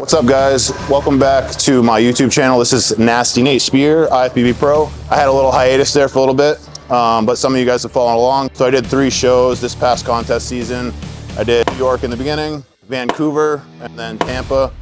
What's up, guys? Welcome back to my YouTube channel. This is NASTYNATE Spear, Ifbb Pro. I had a little hiatus there for a little bit, but some of you guys have followed along. So I did 3 shows this past contest season. I did New York in the beginning, Vancouver, and then Tampa,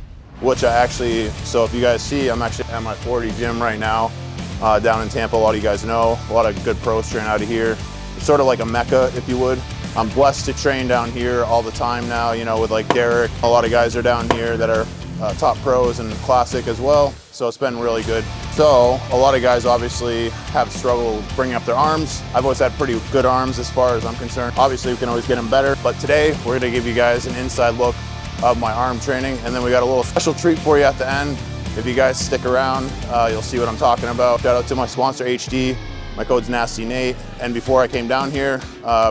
which so if you guys see, I'm actually at my 40 gym right now down in Tampa. A lot of you guys know, a lot of good pros train out of here. It's sort of like a mecca, if you would. I'm blessed to train down here all the time now, you know, with like Derek. A lot of guys are down here that are top pros and classic as well. So it's been really good. So a lot of guys obviously have struggled bringing up their arms. I've always had pretty good arms as far as I'm concerned. Obviously we can always get them better, but today we're gonna give you guys an inside look of my arm training. And then we got a little special treat for you at the end. If you guys stick around, you'll see what I'm talking about. Shout out to my sponsor, HD. My code's NASTYNATE. And before I came down here,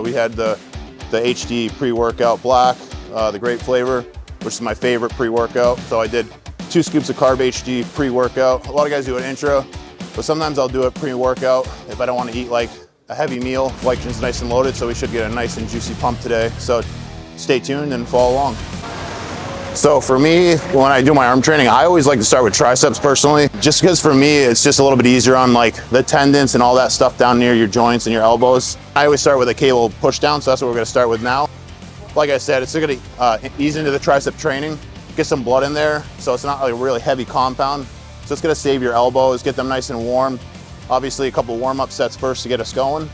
we had the HD pre-workout black, the grape flavor, which is my favorite pre-workout. So I did 2 scoops of Carb HD pre-workout. A lot of guys do an intro, but sometimes I'll do it pre-workout if I don't want to eat like a heavy meal. Glycogen's nice and loaded, so we should get a nice and juicy pump today. So stay tuned and follow along. So for me, when I do my arm training, I always like to start with triceps personally, just because for me, it's just a little bit easier on like the tendons and all that stuff down near your joints and your elbows. I always start with a cable push down, so that's what we're gonna start with now. Like I said, it's gonna ease into the tricep training, get some blood in there, so it's not like a really heavy compound. So it's gonna save your elbows, get them nice and warm. Obviously a couple warm-up sets first to get us going.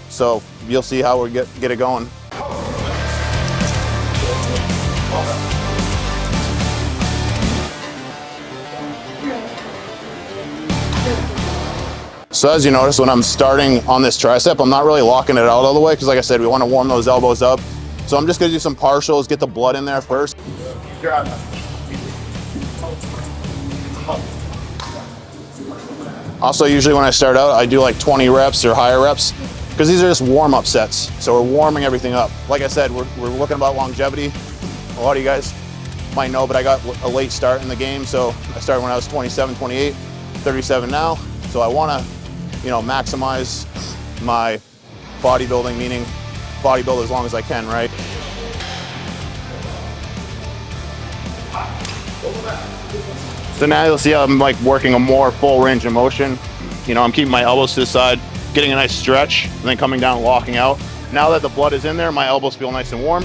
So you'll see how we get it going. So as you notice, when I'm starting on this tricep, I'm not really locking it out all the way because like I said, we want to warm those elbows up. So I'm just going to do some partials, get the blood in there first. Also, usually when I start out, I do like 20 reps or higher reps because these are just warm-up sets. So we're warming everything up. Like I said, we're looking about longevity. A lot of you guys might know, but I got a late start in the game. So I started when I was 27, 28, 37 now. So I want to, you know, maximize my bodybuilding, meaning bodybuild as long as I can, right? So now you'll see how I'm like working a more full range of motion. You know, I'm keeping my elbows to the side, getting a nice stretch, and then coming down and locking out. Now that the blood is in there, my elbows feel nice and warm.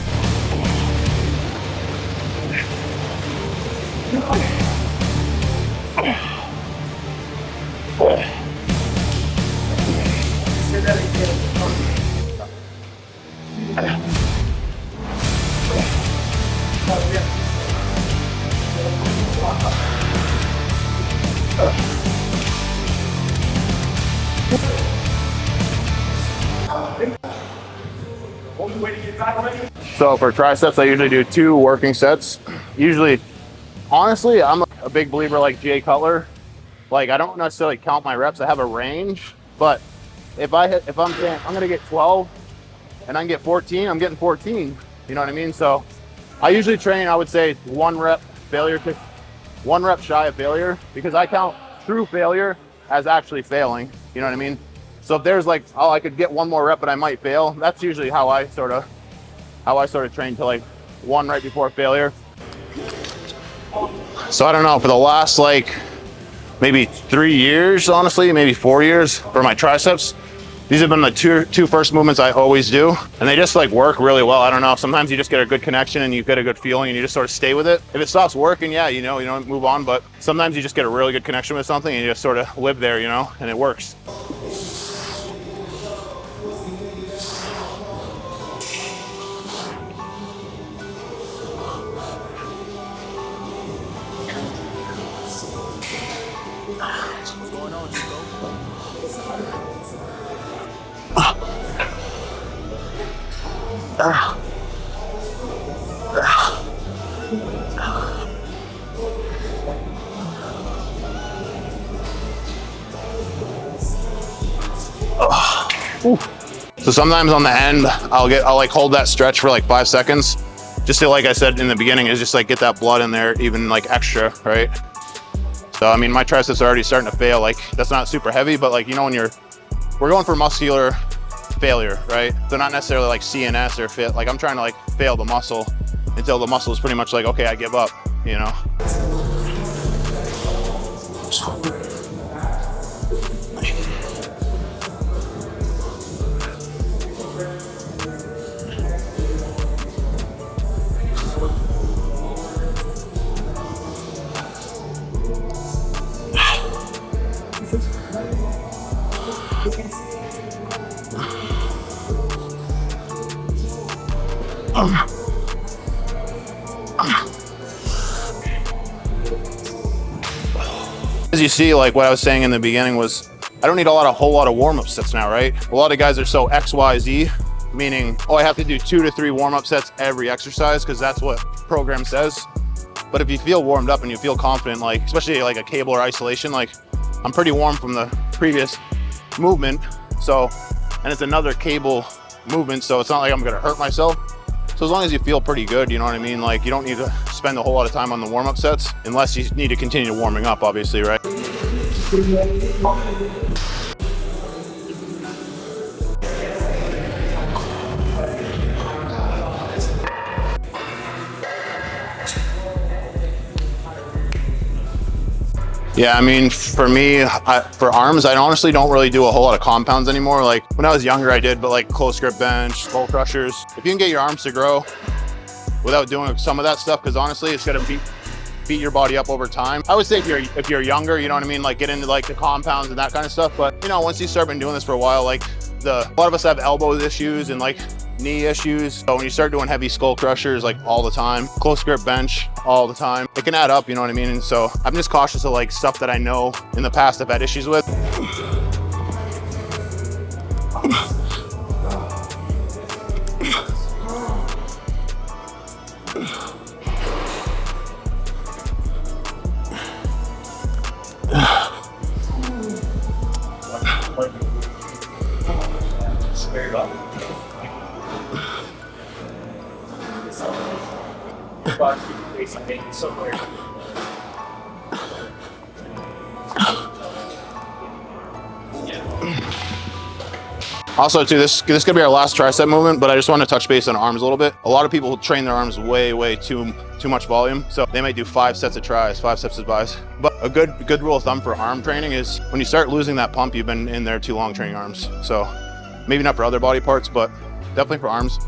So for triceps, I usually do 2 working sets. Usually, honestly, I'm a big believer like Jay Cutler. Like I don't necessarily count my reps. I have a range, but if I'm saying I'm gonna get 12 and I can get 14, I'm getting 14. You know what I mean? So I usually train, I would say 1 rep failure to 1 rep shy of failure because I count true failure as actually failing. You know what I mean? So if there's like, oh, I could get 1 more rep, but I might fail. That's usually how I sort of train to like 1 right before failure. So I don't know, for the last like maybe 3 years, honestly, maybe 4 years for my triceps, these have been the two first movements I always do. And they just like work really well. I don't know, sometimes you just get a good connection and you get a good feeling and you just sort of stay with it. If it stops working, yeah, you know, move on. But sometimes you just get a really good connection with something and you just sort of live there, you know, and it works. So sometimes on the end, I'll like hold that stretch for like 5 seconds, just to, like I said in the beginning, is just like get that blood in there, even like extra, right? So I mean, my triceps are already starting to fail. Like that's not super heavy, but like, you know, when we're going for muscular failure, right? They're not necessarily like CNS or fit. Like I'm trying to like fail the muscle until the muscle is pretty much like, okay, I give up. you know. As you see, like what I was saying in the beginning was, I don't need a whole lot of warm-up sets now, right? A lot of guys are so XYZ, meaning, oh, I have to do 2 to 3 warm-up sets every exercise because that's what program says. But if you feel warmed up and you feel confident, like especially like a cable or isolation, like I'm pretty warm from the previous movement. So, and it's another cable movement, so it's not like I'm gonna hurt myself. So as long as you feel pretty good, you know what I mean? Like you don't need to spend a whole lot of time on the warm-up sets unless you need to continue warming up, obviously, right? Yeah, I mean, for me, for arms, I honestly don't really do a whole lot of compounds anymore. Like when I was younger, I did, but like close grip bench, skull crushers. If you can get your arms to grow without doing some of that stuff, because honestly, it's gonna beat your body up over time. I would say if you're younger, you know what I mean, like get into like the compounds and that kind of stuff. But you know, once you start been doing this for a while, like a lot of us have elbow issues and like knee issues. So when you start doing heavy skull crushers like all the time, close grip bench all the time, it can add up, you know what I mean? And so I'm just cautious of like stuff that I know in the past I've had issues with. Also too, this could be our last tricep movement, but I just want to touch base on arms a little bit. A lot of people train their arms way too much volume, so they might do 5 sets of tris, 5 sets of bis. But a good rule of thumb for arm training is when you start losing that pump, you've been in there too long training arms. So maybe not for other body parts, but definitely for arms.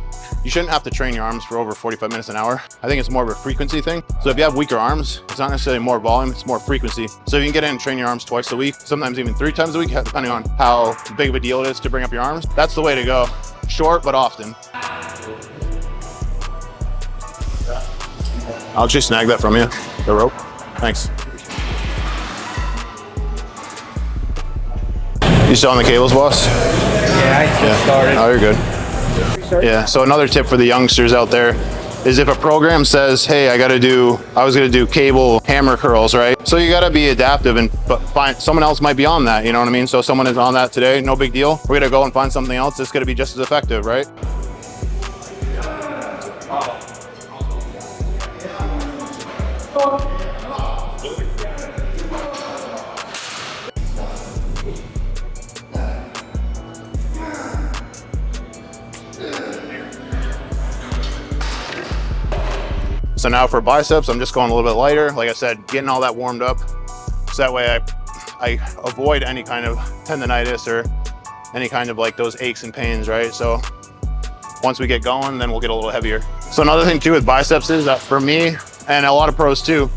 You shouldn't have to train your arms for over 45 minutes an hour. I think it's more of a frequency thing. So if you have weaker arms, it's not necessarily more volume, it's more frequency. So you can get in and train your arms twice a week, sometimes even 3 times a week, depending on how big of a deal it is to bring up your arms. That's the way to go. Short, but often. I'll actually snag that from you, the rope. Thanks. You still on the cables, boss? Yeah, I just started. Oh, you're good. Yeah, so another tip for the youngsters out there is if a program says, hey, I was gonna do cable hammer curls, right? So you gotta be adaptive but find someone else might be on that, you know what I mean? So someone is on that today, no big deal. We're gonna go and find something else that's gonna be just as effective, right? So now for biceps, I'm just going a little bit lighter. Like I said, getting all that warmed up. So that way I avoid any kind of tendonitis or any kind of like those aches and pains, right? So once we get going, then we'll get a little heavier. So another thing too with biceps is that for me, and a lot of pros too,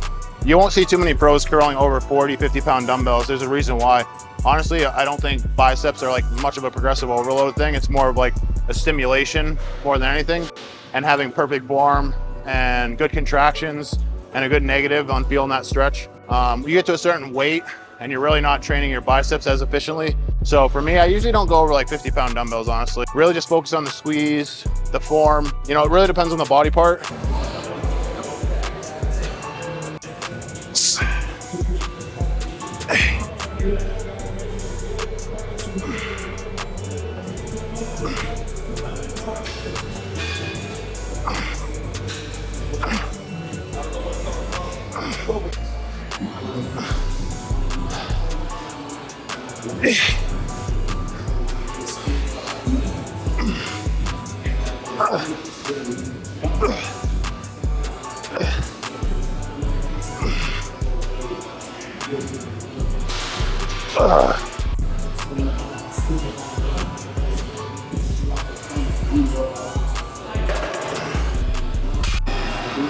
you won't see too many pros curling over 40, 50-pound dumbbells. There's a reason why. Honestly, I don't think biceps are like much of a progressive overload thing. It's more of like a stimulation more than anything, and having perfect form and good contractions and a good negative on feeling that stretch. You get to a certain weight and you're really not training your biceps as efficiently. So for me, I usually don't go over like 50-pound dumbbells, honestly. Really just focus on the squeeze, the form. You know, it really depends on the body part.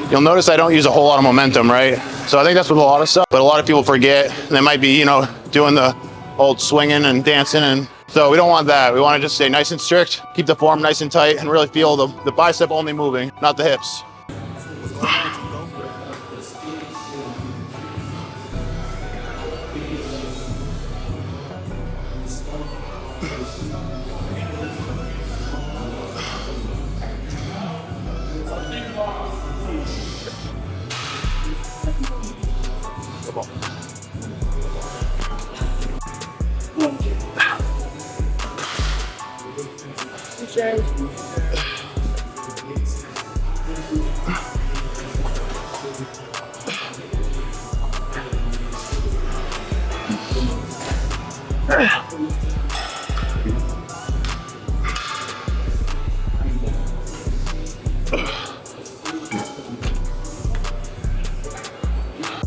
You'll notice I don't use a whole lot of momentum, right? So I think that's with a lot of stuff, but a lot of people forget. They might be, you know, doing the old swinging and dancing, and so we don't want that. We want to just stay nice and strict, keep the form nice and tight, and really feel the bicep only moving, not the hips.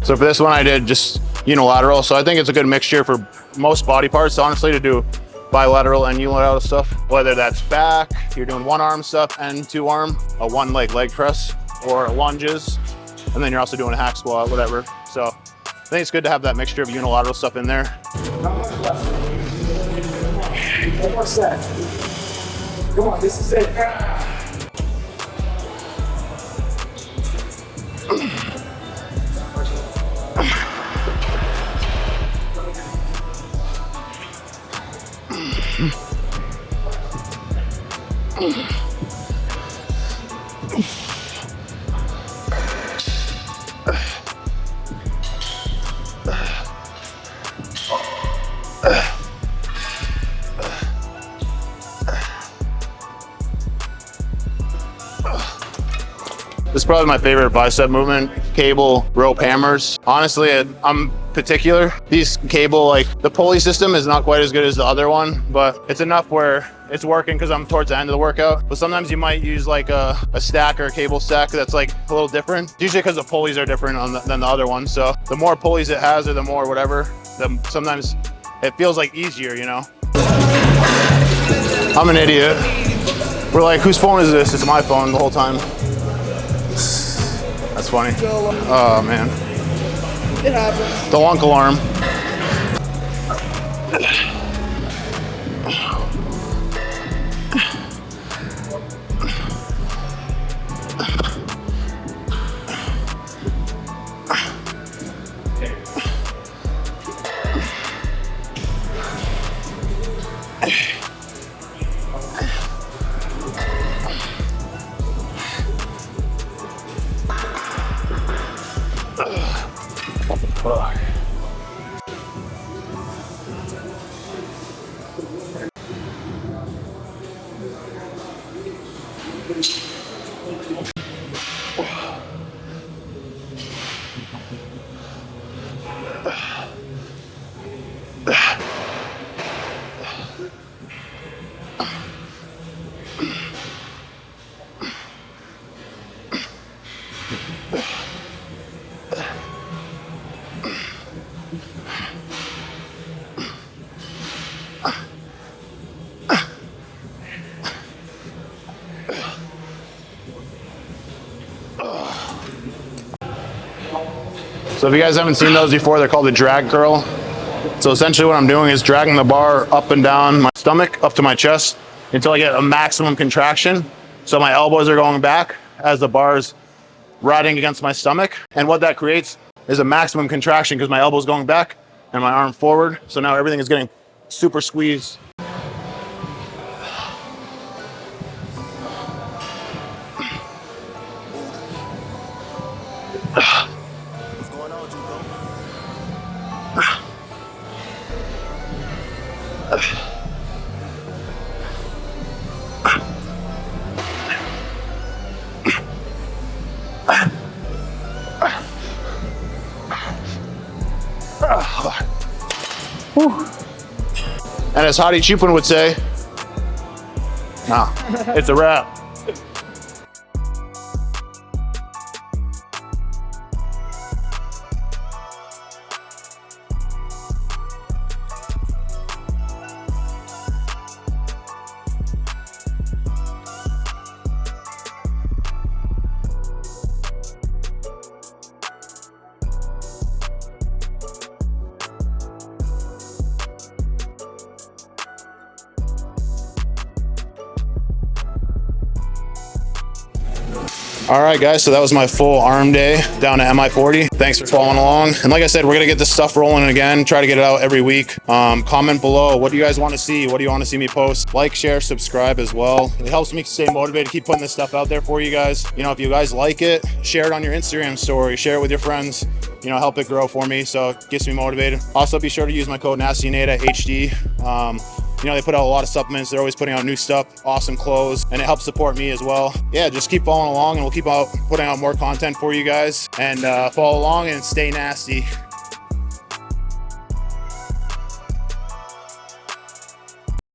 So for this one, I did just unilateral. So I think it's a good mixture for most body parts, honestly, to do bilateral and unilateral stuff. Whether that's back, you're doing one arm stuff and two arm, a one leg press, or lunges, and then you're also doing a hack squat, whatever. So I think it's good to have that mixture of unilateral stuff in there. One more set. Come on, this is it. This is probably my favorite bicep movement, cable rope hammers. Honestly, I'm particular. These cable, like the pulley system is not quite as good as the other one, but it's enough where it's working because I'm towards the end of the workout. But sometimes you might use like a stack or a cable stack that's like a little different. Usually because the pulleys are different than the other one. So the more pulleys it has or the more whatever, sometimes it feels like easier, you know? I'm an idiot. We're like, whose phone is this? It's my phone the whole time. That's funny. Oh man. It happens. The lunk alarm. So if you guys haven't seen those before, they're called the drag curl. So essentially what I'm doing is dragging the bar up and down my stomach, up to my chest, until I get a maximum contraction. So my elbows are going back as the bar's riding against my stomach. And what that creates is a maximum contraction because my elbow's going back and my arm forward. So now everything is getting super squeezed. And as Hadi Chupin would say, nah, it's a wrap. All right, guys, so that was my full arm day down at MI40. Thanks for following along. And like I said, we're gonna get this stuff rolling again, try to get it out every week. Comment below, what do you guys want to see? What do you want to see me post? Like, share, subscribe as well. It helps me stay motivated to keep putting this stuff out there for you guys. You know, if you guys like it, share it on your Instagram story, share it with your friends, you know, help it grow for me, so it gets me motivated. Also, be sure to use my code NASTYNATE at HD. You know, they put out a lot of supplements. They're always putting out new stuff, awesome clothes, and it helps support me as well. Yeah, just keep following along and we'll keep putting out more content for you guys. And follow along and stay nasty.